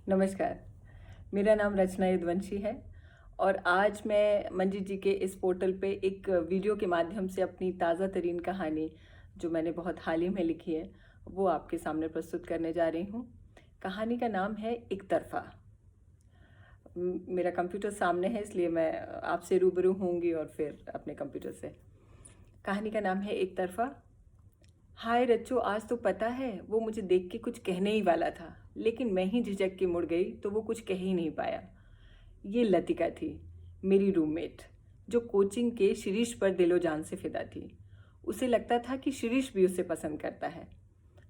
नमस्कार। मेरा नाम रचना यदुवंशी है और आज मैं मंजीत जी के इस पोर्टल पे एक वीडियो के माध्यम से अपनी ताज़ा तरीन कहानी जो मैंने बहुत हाल ही में लिखी है वो आपके सामने प्रस्तुत करने जा रही हूँ। कहानी का नाम है एक तरफ़ा। मेरा कंप्यूटर सामने है इसलिए मैं आपसे रूबरू होंगी और फिर अपने कंप्यूटर से। कहानी का नाम है एक तरफ़ा। हाय रच्चो, आज तो पता है वो मुझे देख के कुछ कहने ही वाला था, लेकिन मैं ही झिझक के मुड़ गई तो वो कुछ कह ही नहीं पाया। ये लतिका थी, मेरी रूममेट, जो कोचिंग के शिरीष पर दिलो जान से फिदा थी। उसे लगता था कि शिरीष भी उसे पसंद करता है।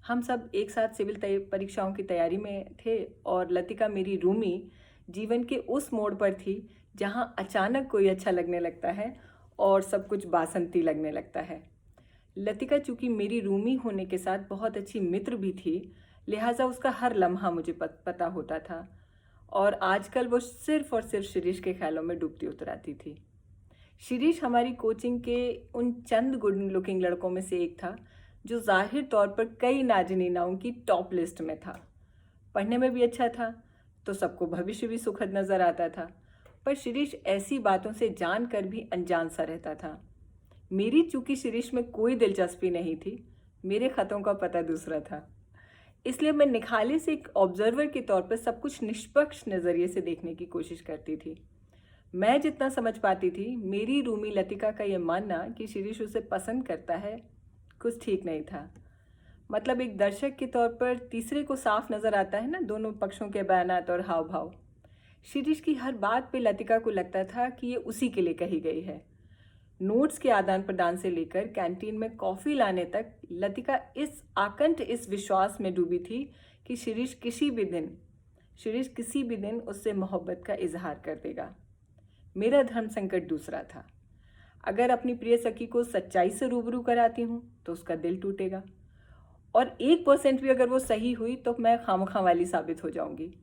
हम सब एक साथ सिविल परीक्षाओं की तैयारी में थे और लतिका मेरी रूमी जीवन के उस मोड़ पर थी जहाँ अचानक कोई अच्छा लगने लगता है और सब कुछ बासंती लगने लगता है। लतिका चूंकि मेरी रूमी होने के साथ बहुत अच्छी मित्र भी थी, लिहाजा उसका हर लम्हा मुझे पता होता था और आजकल वो सिर्फ और सिर्फ शिरीष के ख्यालों में डूबती उतराती थी। शिरीष हमारी कोचिंग के उन चंद गुड लुकिंग लड़कों में से एक था जो जाहिर तौर पर कई नाजनीनाओं की टॉप लिस्ट में था। पढ़ने में भी अच्छा था तो सबको भविष्य भी सुखद नजर आता था, पर शिरीष ऐसी बातों से जानकर भी अनजान सा रहता था। मेरी चूंकि शिरीष में कोई दिलचस्पी नहीं थी, मेरे खतों का पता दूसरा था, इसलिए मैं निखाले से एक ऑब्जर्वर के तौर पर सब कुछ निष्पक्ष नज़रिए से देखने की कोशिश करती थी। मैं जितना समझ पाती थी, मेरी रूमी लतिका का यह मानना कि शिरीष उसे पसंद करता है कुछ ठीक नहीं था। मतलब एक दर्शक के तौर पर तीसरे को साफ नज़र आता है ना, दोनों पक्षों के बयानात और हाव भाव। शिरीष की हर बात पे लतिका को लगता था कि ये उसी के लिए कही गई है। नोट्स के आदान प्रदान से लेकर कैंटीन में कॉफ़ी लाने तक लतिका इस विश्वास में डूबी थी कि शिरीष किसी भी दिन उससे मोहब्बत का इजहार कर देगा। मेरा धर्म संकट दूसरा था। अगर अपनी प्रिय सखी को सच्चाई से रूबरू कराती हूँ तो उसका दिल टूटेगा और 1% भी अगर वो सही हुई तो मैं खामखा वाली साबित हो जाऊंगी।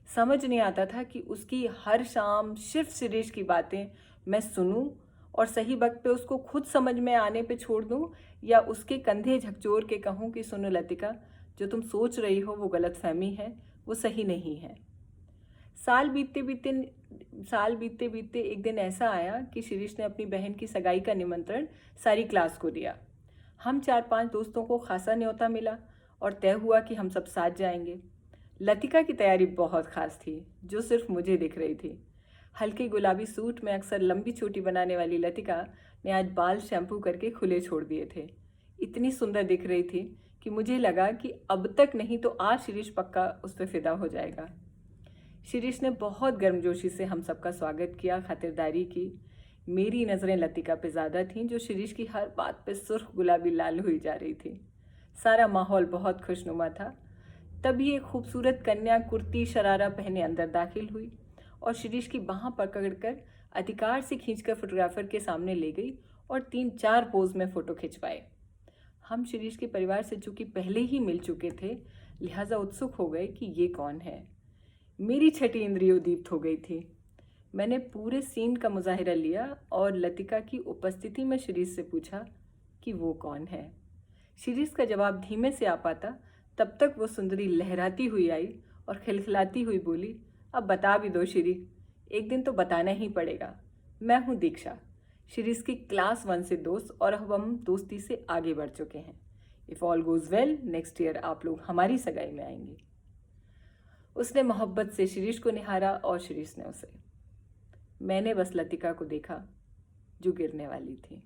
समझ नहीं आता था कि उसकी हर शाम सिर्फ शिरीष की बातें मैं सुनूं और सही वक्त पे उसको खुद समझ में आने पे छोड़ दूं, या उसके कंधे झकझोर के कहूं कि सुनो लतिका, जो तुम सोच रही हो वो गलतफहमी है, वो सही नहीं है। साल बीतते बीतते एक दिन ऐसा आया कि शिरीष ने अपनी बहन की सगाई का निमंत्रण सारी क्लास को दिया। हम 4-5 दोस्तों को खासा न्योता मिला और तय हुआ कि हम सब साथ जाएंगे। लतिका की तैयारी बहुत खास थी, जो सिर्फ मुझे दिख रही थी। हल्के गुलाबी सूट में अक्सर लंबी चोटी बनाने वाली लतिका ने आज बाल शैम्पू करके खुले छोड़ दिए थे। इतनी सुंदर दिख रही थी कि मुझे लगा कि अब तक नहीं तो आज शिरीष पक्का उस पर फिदा हो जाएगा। शिरीष ने बहुत गर्मजोशी से हम सबका स्वागत किया, खातिरदारी की। मेरी नज़रें लतिका पे ज़्यादा थीं, जो शिरीष की हर बात पे सुर्ख गुलाबी लाल हुई जा रही थी। सारा माहौल बहुत खुशनुमा था। तभी एक खूबसूरत कन्या कुर्ती शरारा पहने अंदर दाखिल हुई और शिरीष की बाह पकड़कर अधिकार से खींचकर फोटोग्राफर के सामने ले गई और 3-4 पोज में फ़ोटो खिंचवाए। हम शिरीष के परिवार से चूंकि पहले ही मिल चुके थे, लिहाजा उत्सुक हो गए कि ये कौन है। मेरी छठी इंद्रिय उद्दीप्त हो गई थी। मैंने पूरे सीन का मुजाहिरा लिया और लतिका की उपस्थिति में शिरीष से पूछा कि वो कौन है। शिरीष का जवाब धीमे से आ पाता तब तक वो सुंदरी लहराती हुई आई और खिलखिलाती हुई बोली, अब बता भी दो शिरी, एक दिन तो बताना ही पड़ेगा। मैं हूँ दीक्षा, शिरीष की क्लास 1 से दोस्त, और अब हम दोस्ती से आगे बढ़ चुके हैं। If all goes well, next year आप लोग हमारी सगाई में आएंगे। उसने मोहब्बत से शिरीष को निहारा और शिरीष ने उसे। मैंने बस लतिका को देखा जो गिरने वाली थी।